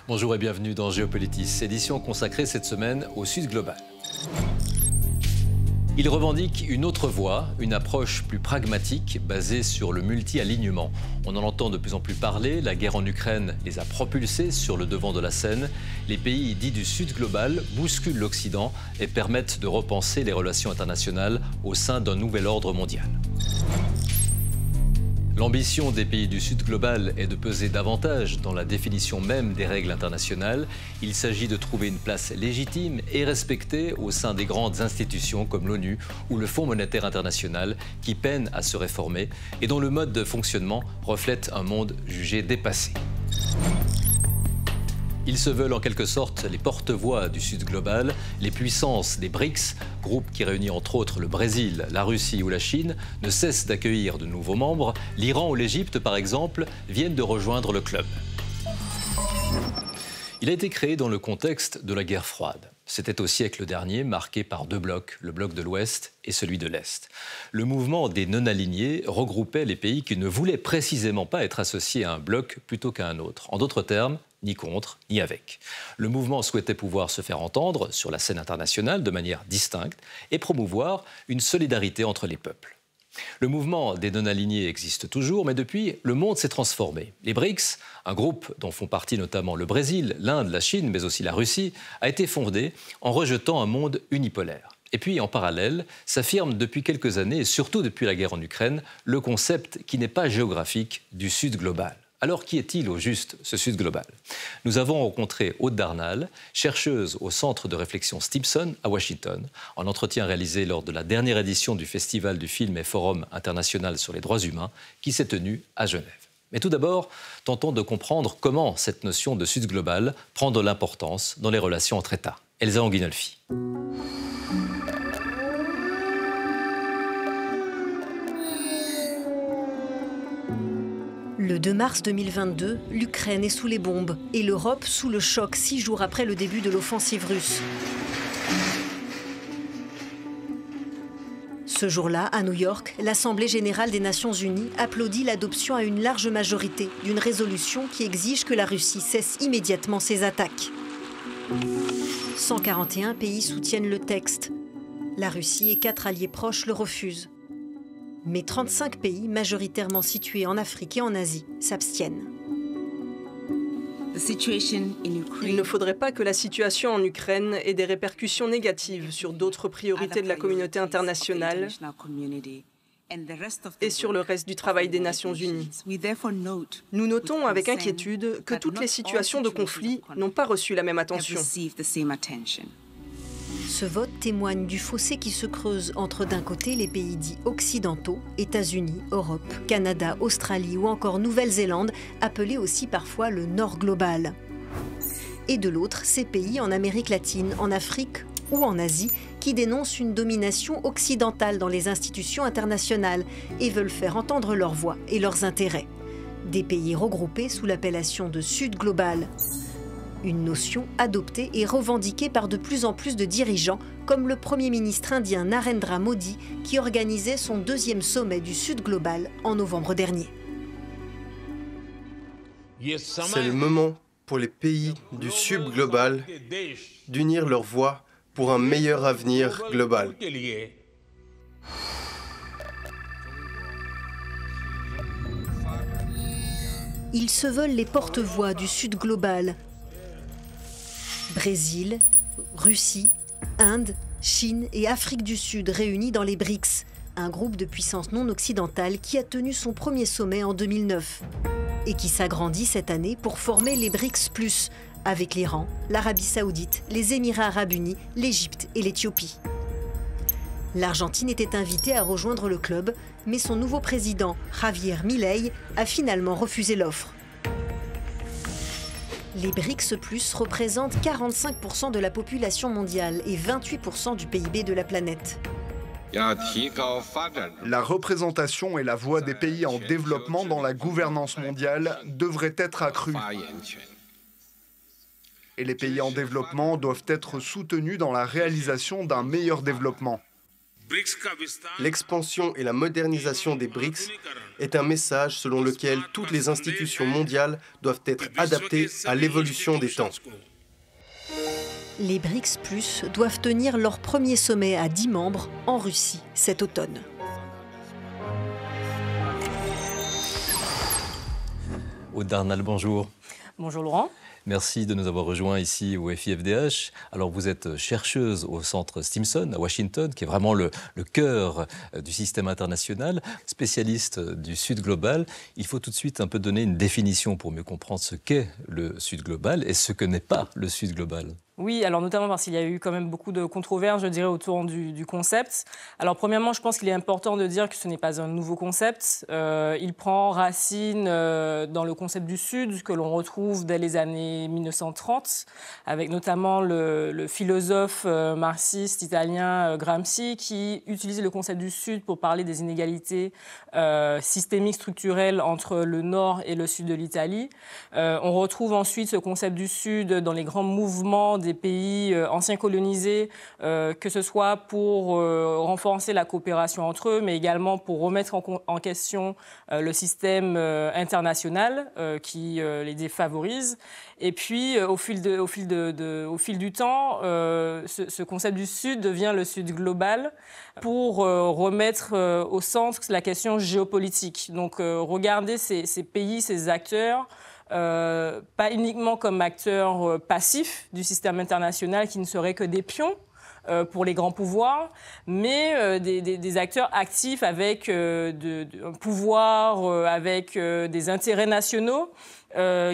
Bonjour et bienvenue dans Géopolitis, édition consacrée cette semaine au Sud global. Il revendique une autre voie, une approche plus pragmatique basée sur le multi-alignement. On en entend de plus en plus parler, la guerre en Ukraine les a propulsés sur le devant de la scène. Les pays dits du Sud global bousculent l'Occident et permettent de repenser les relations internationales au sein d'un nouvel ordre mondial. L'ambition des pays du Sud global est de peser davantage dans la définition même des règles internationales. Il s'agit de trouver une place légitime et respectée au sein des grandes institutions comme l'ONU ou le Fonds monétaire international qui peinent à se réformer et dont le mode de fonctionnement reflète un monde jugé dépassé. Ils se veulent en quelque sorte les porte-voix du Sud global, les puissances des BRICS, groupe qui réunit entre autres le Brésil, la Russie ou la Chine, ne cessent d'accueillir de nouveaux membres. L'Iran ou l'Égypte, par exemple, viennent de rejoindre le club. Il a été créé dans le contexte de la guerre froide. C'était au siècle dernier marqué par deux blocs, le bloc de l'Ouest et celui de l'Est. Le mouvement des non-alignés regroupait les pays qui ne voulaient précisément pas être associés à un bloc plutôt qu'à un autre. En d'autres termes, ni contre, ni avec. Le mouvement souhaitait pouvoir se faire entendre sur la scène internationale de manière distincte et promouvoir une solidarité entre les peuples. Le mouvement des non-alignés existe toujours, mais depuis, le monde s'est transformé. Les BRICS, un groupe dont font partie notamment le Brésil, l'Inde, la Chine, mais aussi la Russie, a été fondé en rejetant un monde unipolaire. Et puis, en parallèle, s'affirme depuis quelques années, et surtout depuis la guerre en Ukraine, le concept qui n'est pas géographique du Sud global. Alors, qui est-il au juste, ce Sud global? Nous avons rencontré Aude Darnal, chercheuse au Centre de réflexion Stimson à Washington, en entretien réalisé lors de la dernière édition du Festival du film et Forum international sur les droits humains, qui s'est tenu à Genève. Mais tout d'abord, tentons de comprendre comment cette notion de Sud global prend de l'importance dans les relations entre États. Elsa Anguinolfi. Le 2 mars 2022, l'Ukraine est sous les bombes et l'Europe sous le choc 6 jours après le début de l'offensive russe. Ce jour-là, à New York, l'Assemblée générale des Nations unies applaudit l'adoption à une large majorité d'une résolution qui exige que la Russie cesse immédiatement ses attaques. 141 pays soutiennent le texte. La Russie et 4 alliés proches le refusent. Mais 35 pays, majoritairement situés en Afrique et en Asie, s'abstiennent. Il ne faudrait pas que la situation en Ukraine ait des répercussions négatives sur d'autres priorités de la communauté internationale et sur le reste du travail des Nations unies. Nous notons avec inquiétude que toutes les situations de conflit n'ont pas reçu la même attention. Ce vote témoigne du fossé qui se creuse entre d'un côté les pays dits occidentaux, États-Unis, Europe, Canada, Australie ou encore Nouvelle-Zélande, appelés aussi parfois le Nord global. Et de l'autre, ces pays en Amérique latine, en Afrique ou en Asie qui dénoncent une domination occidentale dans les institutions internationales et veulent faire entendre leur voix et leurs intérêts. Des pays regroupés sous l'appellation de Sud global. Une notion adoptée et revendiquée par de plus en plus de dirigeants, comme le Premier ministre indien Narendra Modi, qui organisait son 2e sommet du Sud global en novembre dernier. C'est le moment pour les pays du Sud global d'unir leurs voix pour un meilleur avenir global. Ils se veulent les porte-voix du Sud global. Brésil, Russie, Inde, Chine et Afrique du Sud réunis dans les BRICS, un groupe de puissances non occidentales qui a tenu son premier sommet en 2009 et qui s'agrandit cette année pour former les BRICS+, avec l'Iran, l'Arabie saoudite, les Émirats arabes unis, l'Égypte et l'Éthiopie. L'Argentine était invitée à rejoindre le club, mais son nouveau président, Javier Milei, a finalement refusé l'offre. Les BRICS+ représentent 45% de la population mondiale et 28% du PIB de la planète. La représentation et la voix des pays en développement dans la gouvernance mondiale devraient être accrues. Et les pays en développement doivent être soutenus dans la réalisation d'un meilleur développement. L'expansion et la modernisation des BRICS est un message selon lequel toutes les institutions mondiales doivent être adaptées à l'évolution des temps. Les BRICS Plus doivent tenir leur premier sommet à 10 membres en Russie cet automne. Aude Darnal, bonjour. Bonjour Laurent. Merci de nous avoir rejoints ici au FIFDH. Alors vous êtes chercheuse au centre Stimson à Washington, qui est vraiment le cœur du système international, spécialiste du Sud global. Il faut tout de suite un peu donner une définition pour mieux comprendre ce qu'est le Sud global et ce que n'est pas le Sud global. Oui, alors notamment parce qu'il y a eu quand même beaucoup de controverses, je dirais, autour du concept. Alors premièrement, je pense qu'il est important de dire que ce n'est pas un nouveau concept. Il prend racine dans le concept du Sud que l'on retrouve dès les années 1930, avec notamment le philosophe marxiste italien Gramsci qui utilisait le concept du Sud pour parler des inégalités systémiques structurelles entre le Nord et le Sud de l'Italie. On retrouve ensuite ce concept du Sud dans les grands mouvements des pays anciens colonisés, que ce soit pour renforcer la coopération entre eux, mais également pour remettre en question le système international qui les défavorise. Et puis, au fil du temps, ce concept du Sud devient le Sud global pour remettre au centre la question géopolitique. Donc, regarder ces pays, ces acteurs, pas uniquement comme acteurs passifs du système international qui ne seraient que des pions pour les grands pouvoirs, mais des acteurs actifs avec un pouvoir, avec des intérêts nationaux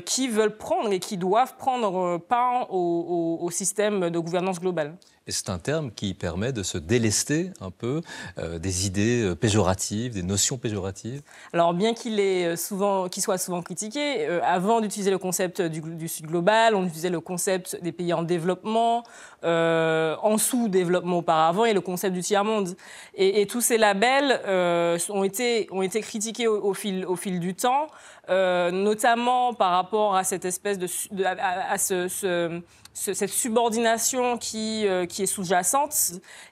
qui veulent prendre et qui doivent prendre part au système de gouvernance globale. Et c'est un terme qui permet de se délester un peu des idées péjoratives, des notions péjoratives. Alors bien qu'il soit souvent critiqué, avant d'utiliser le concept du Sud global, on utilisait le concept des pays en développement, en sous-développement auparavant, et le concept du tiers-monde. Et tous ces labels ont été critiqués au fil du temps, notamment par rapport à cette espèce cette subordination qui est sous-jacente.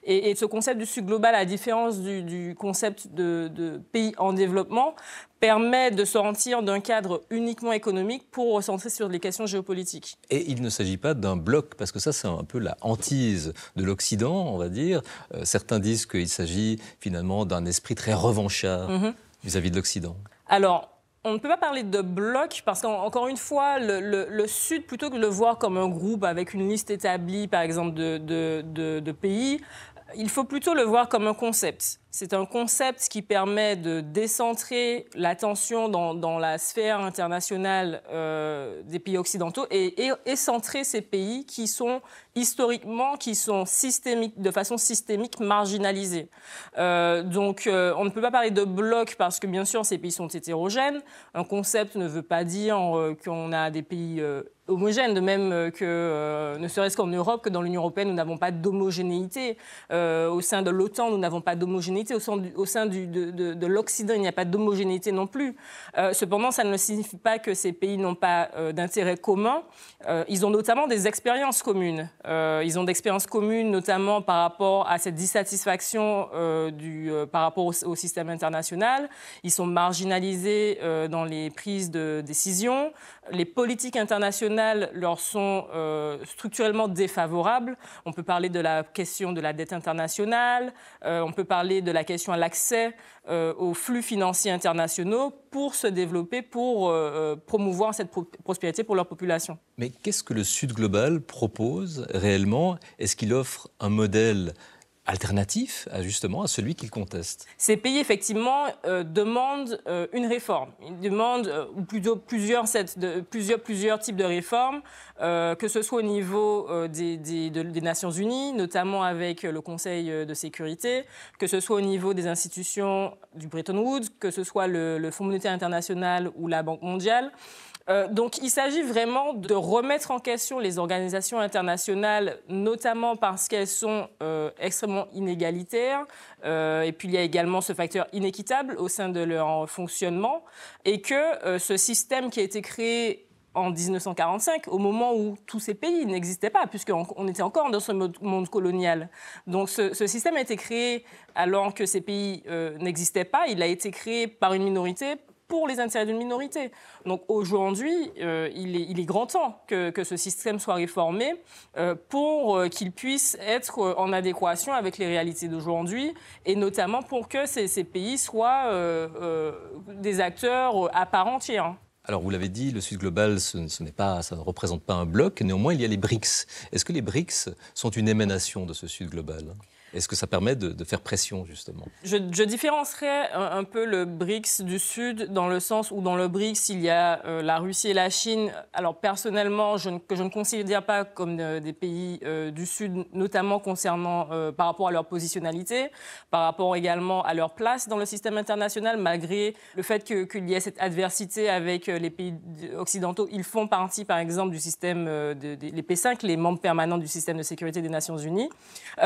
Et ce concept du Sud global, à la différence du concept de pays en développement, permet de sortir d'un cadre uniquement économique pour recentrer sur les questions géopolitiques. Et il ne s'agit pas d'un bloc, parce que ça, c'est un peu la hantise de l'Occident, on va dire. Certains disent qu'il s'agit finalement d'un esprit très revanchard vis-à-vis de l'Occident. Alors, on ne peut pas parler de bloc parce qu'encore une fois, le Sud, plutôt que de le voir comme un groupe avec une liste établie, par exemple, de pays, il faut plutôt le voir comme un concept. C'est un concept qui permet de décentrer l'attention dans la sphère internationale des pays occidentaux et centrer ces pays qui sont historiquement, de façon systémique marginalisés. Donc, on ne peut pas parler de bloc parce que, bien sûr, ces pays sont hétérogènes. Un concept ne veut pas dire qu'on a des pays homogènes, de même que, ne serait-ce qu'en Europe, que dans l'Union européenne, nous n'avons pas d'homogénéité. Au sein de l'OTAN, nous n'avons pas d'homogénéité. Au sein de l'Occident, il n'y a pas d'homogénéité non plus. Cependant, ça ne signifie pas que ces pays n'ont pas d'intérêt commun. Ils ont notamment des expériences communes. Ils ont d'expériences communes, notamment par rapport à cette dissatisfaction par rapport au système international. Ils sont marginalisés dans les prises de décision. Les politiques internationales leur sont structurellement défavorables. On peut parler de la question de la dette internationale, on peut parler de la question à l'accès aux flux financiers internationaux pour se développer, pour promouvoir cette prospérité pour leur population. Mais qu'est-ce que le Sud global propose réellement? Est-ce qu'il offre un modèle alternatif justement à celui qu'il conteste? Ces pays, effectivement, demandent une réforme. Ils demandent ou plutôt plusieurs types de réformes, que ce soit au niveau des Nations Unies, notamment avec le Conseil de sécurité, que ce soit au niveau des institutions du Bretton Woods, que ce soit le Fonds monétaire international ou la Banque mondiale. Donc, il s'agit vraiment de remettre en question les organisations internationales, notamment parce qu'elles sont extrêmement inégalitaires. Et puis, il y a également ce facteur inéquitable au sein de leur fonctionnement. Et que ce système qui a été créé en 1945, au moment où tous ces pays n'existaient pas, puisqu'on était encore dans ce monde colonial. Donc ce système a été créé alors que ces pays n'existaient pas. Il a été créé par une minorité pour les intérêts d'une minorité. Donc aujourd'hui, il est grand temps que ce système soit réformé pour qu'il puisse être en adéquation avec les réalités d'aujourd'hui et notamment pour que ces pays soient des acteurs à part entière. Alors, vous l'avez dit, le Sud global, ça ne représente pas un bloc. Néanmoins, il y a les BRICS. Est-ce que les BRICS sont une émanation de ce Sud global ? Est-ce que ça permet de faire pression, justement ? Je différencierais un peu le BRICS du Sud dans le sens où dans le BRICS, il y a la Russie et la Chine. Alors personnellement, que je ne considère pas comme des pays du Sud, notamment concernant par rapport à leur positionnalité, par rapport également à leur place dans le système international, malgré le fait qu'il y ait cette adversité avec les pays occidentaux. Ils font partie, par exemple, du système les P5, les membres permanents du système de sécurité des Nations Unies.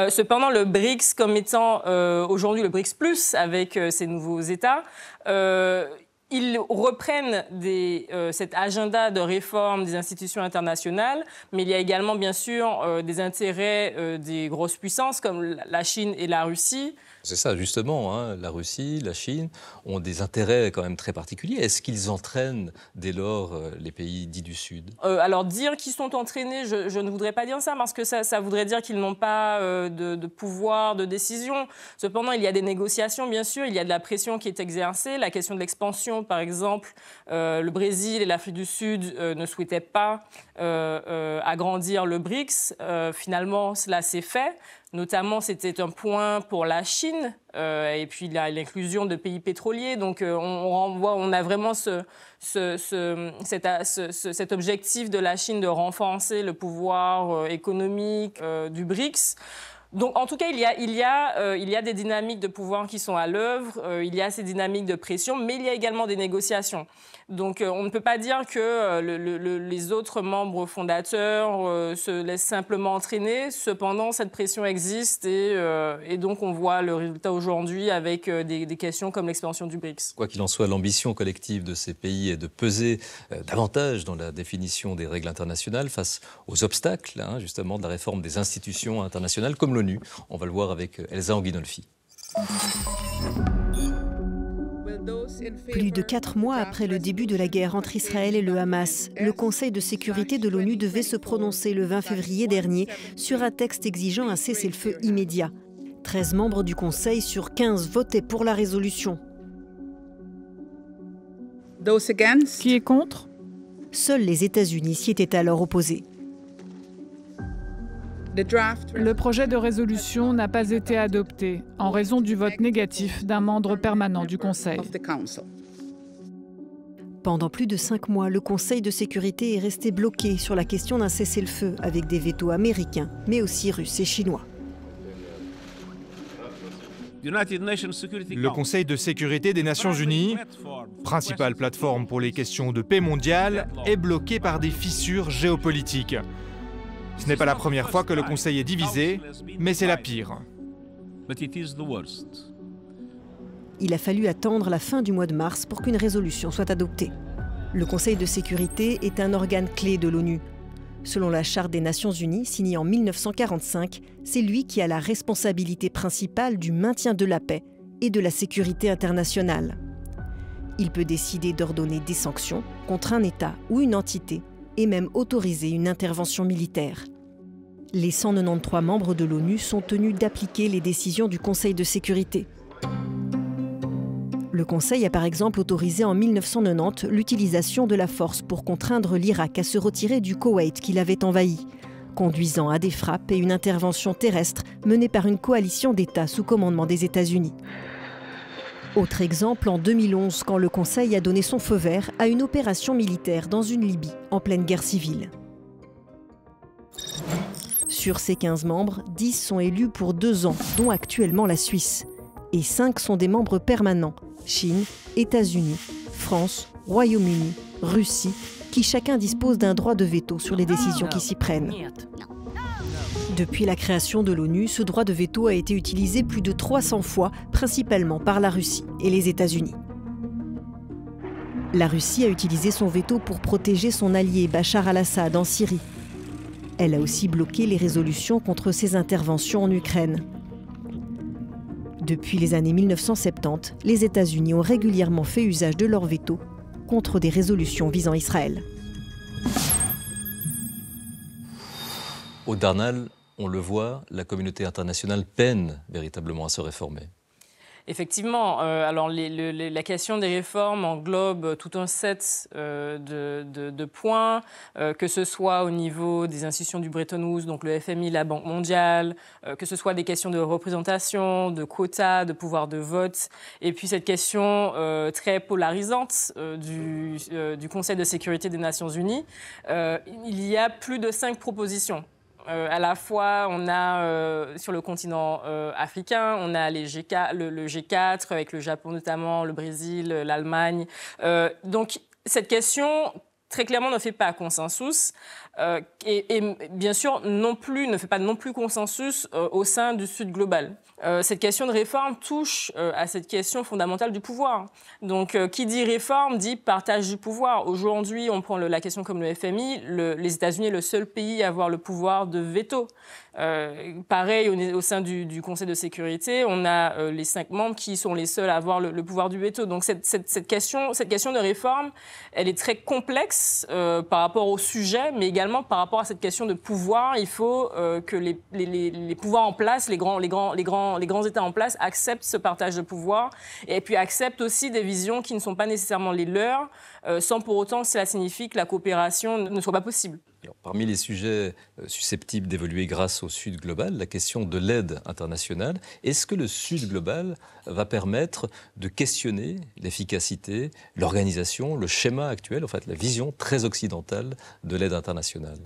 Cependant, le BRICS comme étant aujourd'hui le BRICS Plus avec ces nouveaux États, ils reprennent cet agenda de réforme des institutions internationales, mais il y a également bien sûr des intérêts des grosses puissances comme la Chine et la Russie. C'est ça, justement, hein, la Russie, la Chine ont des intérêts quand même très particuliers. Est-ce qu'ils entraînent dès lors les pays dits du Sud ? Alors dire qu'ils sont entraînés, je ne voudrais pas dire ça, parce que ça voudrait dire qu'ils n'ont pas de pouvoir de décision. Cependant, il y a des négociations, bien sûr, il y a de la pression qui est exercée. La question de l'expansion, par exemple, le Brésil et l'Afrique du Sud ne souhaitaient pas agrandir le BRICS. Finalement, cela s'est fait. Notamment, c'était un point pour la Chine et puis l'inclusion de pays pétroliers. Donc, on a vraiment cet objectif de la Chine de renforcer le pouvoir économique du BRICS. Donc, en tout cas, il y a des dynamiques de pouvoir qui sont à l'œuvre, il y a ces dynamiques de pression, mais il y a également des négociations. Donc, on ne peut pas dire que les autres membres fondateurs se laissent simplement entraîner. Cependant, cette pression existe et donc on voit le résultat aujourd'hui avec des questions comme l'expansion du BRICS. Quoi qu'il en soit, l'ambition collective de ces pays est de peser davantage dans la définition des règles internationales face aux obstacles, hein, justement, de la réforme des institutions internationales comme l'ONU. On va le voir avec Elsa Anguinolfi. Plus de 4 mois après le début de la guerre entre Israël et le Hamas, le Conseil de sécurité de l'ONU devait se prononcer le 20 février dernier sur un texte exigeant un cessez-le-feu immédiat. 13 membres du Conseil sur 15 votaient pour la résolution. Qui est contre ? Seuls les États-Unis s'y étaient alors opposés. Le projet de résolution n'a pas été adopté en raison du vote négatif d'un membre permanent du Conseil. Pendant plus de 5 mois, le Conseil de sécurité est resté bloqué sur la question d'un cessez-le-feu avec des vétos américains, mais aussi russes et chinois. Le Conseil de sécurité des Nations Unies, principale plateforme pour les questions de paix mondiale, est bloqué par des fissures géopolitiques. Ce n'est pas la première fois que le Conseil est divisé, mais c'est la pire. Il a fallu attendre la fin du mois de mars pour qu'une résolution soit adoptée. Le Conseil de sécurité est un organe clé de l'ONU. Selon la Charte des Nations Unies, signée en 1945, c'est lui qui a la responsabilité principale du maintien de la paix et de la sécurité internationale. Il peut décider d'ordonner des sanctions contre un État ou une entité et même autoriser une intervention militaire. Les 193 membres de l'ONU sont tenus d'appliquer les décisions du Conseil de sécurité. Le Conseil a par exemple autorisé en 1990 l'utilisation de la force pour contraindre l'Irak à se retirer du Koweït qu'il avait envahi, conduisant à des frappes et une intervention terrestre menée par une coalition d'États sous commandement des États-Unis. Autre exemple, en 2011, quand le Conseil a donné son feu vert à une opération militaire dans une Libye en pleine guerre civile. Sur ces 15 membres, 10 sont élus pour 2 ans, dont actuellement la Suisse. Et 5 sont des membres permanents, Chine, États-Unis, France, Royaume-Uni, Russie, qui chacun dispose d'un droit de veto sur les décisions qui s'y prennent. Depuis la création de l'ONU, ce droit de veto a été utilisé plus de 300 fois, principalement par la Russie et les États-Unis. La Russie a utilisé son veto pour protéger son allié Bachar al-Assad en Syrie. Elle a aussi bloqué les résolutions contre ses interventions en Ukraine. Depuis les années 1970, les États-Unis ont régulièrement fait usage de leur veto contre des résolutions visant Israël. Au Darnal, on le voit, la communauté internationale peine véritablement à se réformer. Effectivement, alors la question des réformes englobe tout un set de points, que ce soit au niveau des institutions du Bretton Woods, donc le FMI, la Banque mondiale, que ce soit des questions de représentation, de quotas, de pouvoir de vote, et puis cette question très polarisante du Conseil de sécurité des Nations Unies. Il y a plus de 5 propositions. À la fois, on a sur le continent africain, on a le G4 avec le Japon notamment, le Brésil, l'Allemagne. Donc cette question très clairement ne fait pas consensus et bien sûr ne fait pas non plus consensus au sein du Sud global. Cette question de réforme touche à cette question fondamentale du pouvoir. Donc, qui dit réforme dit partage du pouvoir. Aujourd'hui, on prend la question comme le FMI. Les États-Unis est le seul pays à avoir le pouvoir de veto. Pareil, au sein du Conseil de sécurité, on a les 5 membres qui sont les seuls à avoir le pouvoir du veto. Donc, cette question de réforme, elle est très complexe par rapport au sujet, mais également par rapport à cette question de pouvoir. Il faut que les pouvoirs en place, les grands États en place acceptent ce partage de pouvoir et puis acceptent aussi des visions qui ne sont pas nécessairement les leurs, sans pour autant que cela signifie que la coopération ne soit pas possible. Alors, parmi les sujets susceptibles d'évoluer grâce au Sud global, la question de l'aide internationale. Est-ce que le Sud global va permettre de questionner l'efficacité, l'organisation, le schéma actuel, en fait la vision très occidentale de l'aide internationale ?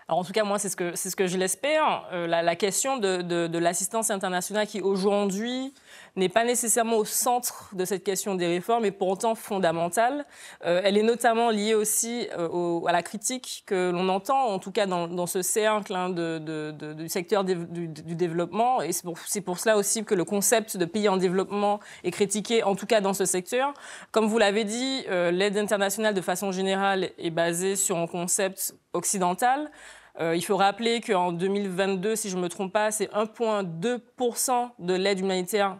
Alors en tout cas, moi, c'est ce que je l'espère. La question de l'assistance internationale qui, aujourd'hui, n'est pas nécessairement au centre de cette question des réformes, mais pour autant fondamentale. Elle est notamment liée aussi à la critique que l'on entend, en tout cas dans ce cercle du secteur du développement. Et c'est pour cela aussi que le concept de pays en développement est critiqué, en tout cas dans ce secteur. Comme vous l'avez dit, l'aide internationale, de façon générale, est basée sur un concept occidental. Il faut rappeler qu'en 2022, si je ne me trompe pas, c'est 1,2% de l'aide humanitaire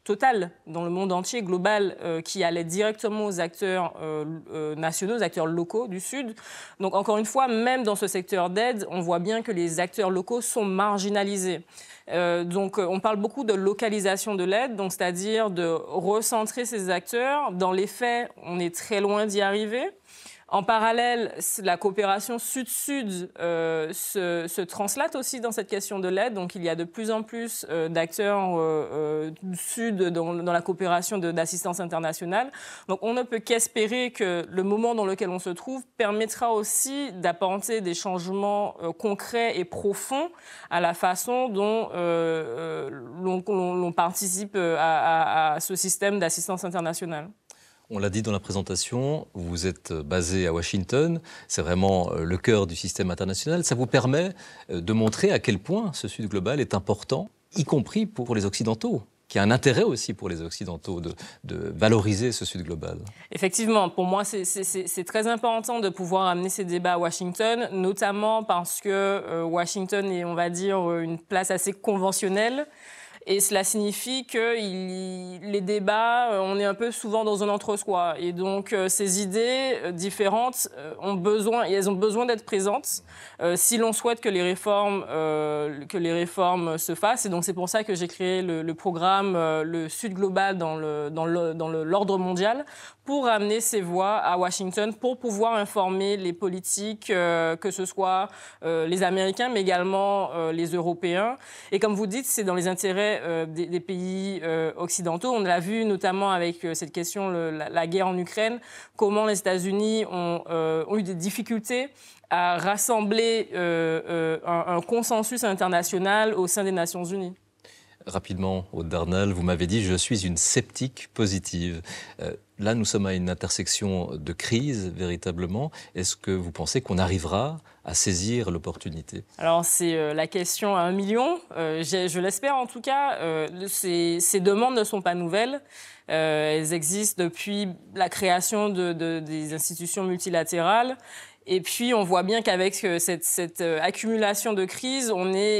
totale dans le monde entier, global, qui allait directement aux acteurs nationaux, aux acteurs locaux du Sud. Donc encore une fois, même dans ce secteur d'aide, on voit bien que les acteurs locaux sont marginalisés. Donc on parle beaucoup de localisation de l'aide, donc c'est-à-dire de recentrer ces acteurs. Dans les faits, on est très loin d'y arriver. En parallèle, la coopération sud-sud se translate aussi dans cette question de l'aide. Donc, il y a de plus en plus d'acteurs du sud dans la coopération d'assistance internationale. Donc, on ne peut qu'espérer que le moment dans lequel on se trouve permettra aussi d'apporter des changements concrets et profonds à la façon dont l'on participe à ce système d'assistance internationale. On l'a dit dans la présentation, vous êtes basé à Washington, c'est vraiment le cœur du système international. Ça vous permet de montrer à quel point ce Sud global est important, y compris pour les Occidentaux, qui a un intérêt aussi pour les Occidentaux de valoriser ce Sud global. Effectivement, pour moi, c'est très important de pouvoir amener ces débats à Washington, notamment parce que Washington est, on va dire, une place assez conventionnelle. Et cela signifie que les débats, on est un peu souvent dans un entre-soi. Et donc, ces idées différentes ont besoin d'être présentes si l'on souhaite que les réformes se fassent. Et donc, c'est pour ça que j'ai créé le programme Le Sud global dans l'ordre mondial, pour amener ces voix à Washington, pour pouvoir informer les politiques, que ce soit les Américains, mais également les Européens. Et comme vous dites, c'est dans les intérêts des pays occidentaux. On l'a vu notamment avec cette question, la guerre en Ukraine, comment les États-Unis ont eu des difficultés à rassembler un consensus international au sein des Nations Unies. Rapidement, Aude Darnal, vous m'avez dit « je suis une sceptique positive ». Là, nous sommes à une intersection de crise, véritablement. Est-ce que vous pensez qu'on arrivera à saisir l'opportunité? Alors, c'est la question à 1 million. Je l'espère en tout cas. Ces demandes ne sont pas nouvelles. Elles existent depuis la création des institutions multilatérales. Et puis, on voit bien qu'avec cette accumulation de crises,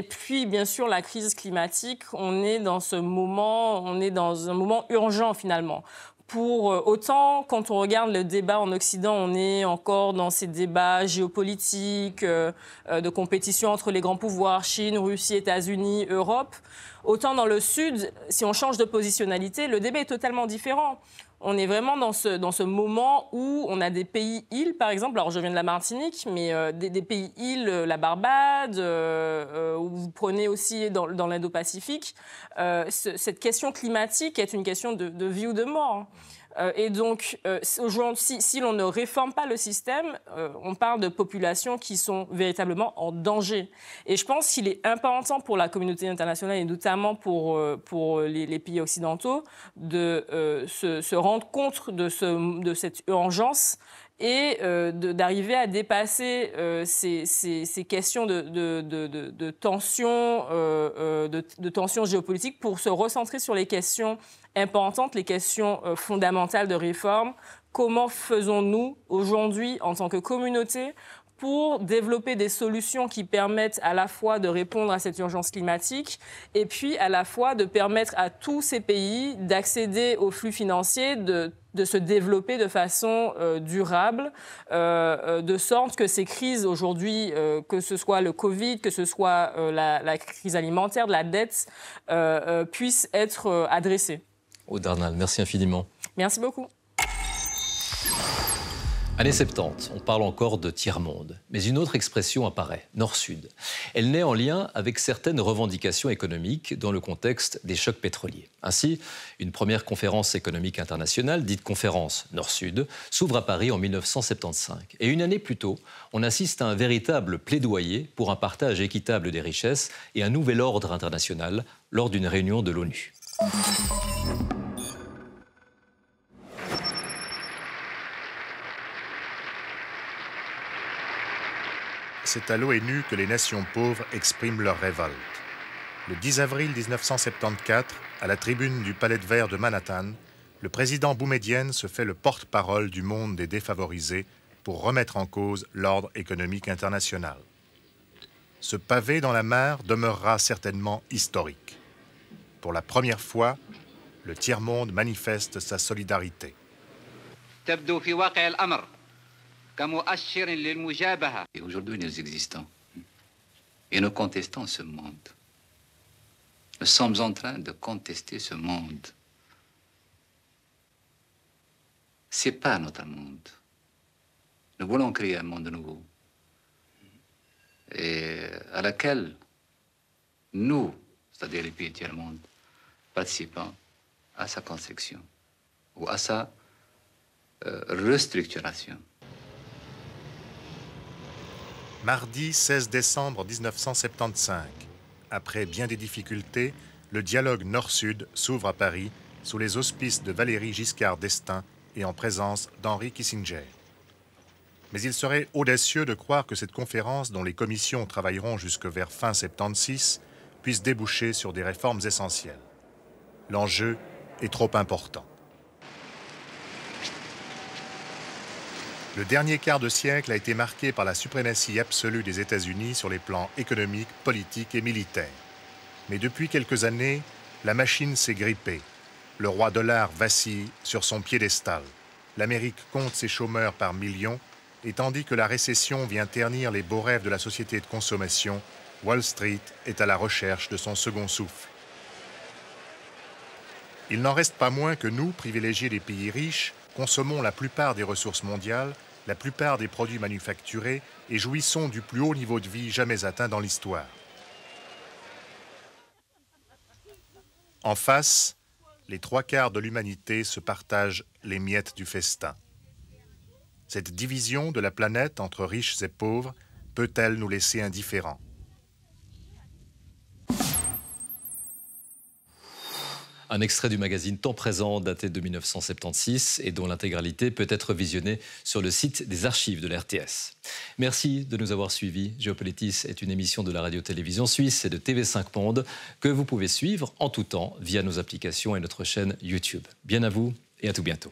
puis bien sûr la crise climatique, on est dans un moment urgent finalement. Autant, quand on regarde le débat en Occident, on est encore dans ces débats géopolitiques, de compétition entre les grands pouvoirs, Chine, Russie, États-Unis, Europe. Autant dans le Sud, si on change de positionnalité, le débat est totalement différent. On est vraiment dans ce moment où on a des pays-îles, par exemple, alors je viens de la Martinique, mais des pays-îles, la Barbade, où vous prenez aussi dans l'Indo-Pacifique, cette question climatique est une question de vie ou de mort. Et donc, aujourd'hui, si l'on ne réforme pas le système, on parle de populations qui sont véritablement en danger. Et je pense qu'il est important pour la communauté internationale, et notamment pour les pays occidentaux, de se rendre compte de cette urgence et d'arriver à dépasser ces questions de tension géopolitique pour se recentrer sur les questions importantes, les questions fondamentales de réforme. Comment faisons-nous aujourd'hui, en tant que communauté, pour développer des solutions qui permettent à la fois de répondre à cette urgence climatique et puis à la fois de permettre à tous ces pays d'accéder aux flux financiers, de se développer de façon durable, de sorte que ces crises aujourd'hui, que ce soit le Covid, que ce soit la crise alimentaire, de la dette, puissent être adressées. Aude Darnal, merci infiniment. Merci beaucoup. Années 70, on parle encore de tiers-monde. Mais une autre expression apparaît, Nord-Sud. Elle naît en lien avec certaines revendications économiques dans le contexte des chocs pétroliers. Ainsi, une première conférence économique internationale, dite conférence Nord-Sud, s'ouvre à Paris en 1975. Et une année plus tôt, on assiste à un véritable plaidoyer pour un partage équitable des richesses et un nouvel ordre international lors d'une réunion de l'ONU. C'est à l'ONU que les nations pauvres expriment leur révolte. Le 10 avril 1974, à la tribune du Palais de Verre de Manhattan, le président Boumedienne se fait le porte-parole du monde des défavorisés pour remettre en cause l'ordre économique international. Ce pavé dans la mare demeurera certainement historique. Pour la première fois, le tiers-monde manifeste sa solidarité. Et aujourd'hui, nous existons et nous contestons ce monde. Nous sommes en train de contester ce monde. Ce n'est pas notre monde. Nous voulons créer un monde nouveau et à laquelle nous, c'est-à-dire les pays tiers-monde, participons à sa construction ou à sa restructuration. Mardi 16 décembre 1975, après bien des difficultés, le dialogue Nord-Sud s'ouvre à Paris sous les auspices de Valéry Giscard d'Estaing et en présence d'Henry Kissinger. Mais il serait audacieux de croire que cette conférence, dont les commissions travailleront jusque vers fin 76, puisse déboucher sur des réformes essentielles. L'enjeu est trop important. Le dernier quart de siècle a été marqué par la suprématie absolue des États-Unis sur les plans économiques, politiques et militaires. Mais depuis quelques années, la machine s'est grippée. Le roi dollar vacille sur son piédestal. L'Amérique compte ses chômeurs par millions, et tandis que la récession vient ternir les beaux rêves de la société de consommation, Wall Street est à la recherche de son second souffle. Il n'en reste pas moins que nous, privilégiés des pays riches, consommons la plupart des ressources mondiales, la plupart des produits manufacturés et jouissons du plus haut niveau de vie jamais atteint dans l'histoire. En face, les 3/4 de l'humanité se partagent les miettes du festin. Cette division de la planète entre riches et pauvres peut-elle nous laisser indifférents ? Un extrait du magazine Temps présent daté de 1976 et dont l'intégralité peut être visionnée sur le site des archives de l'RTS. Merci de nous avoir suivis. Géopolitis est une émission de la radio-télévision suisse et de TV5 Monde que vous pouvez suivre en tout temps via nos applications et notre chaîne YouTube. Bien à vous et à tout bientôt.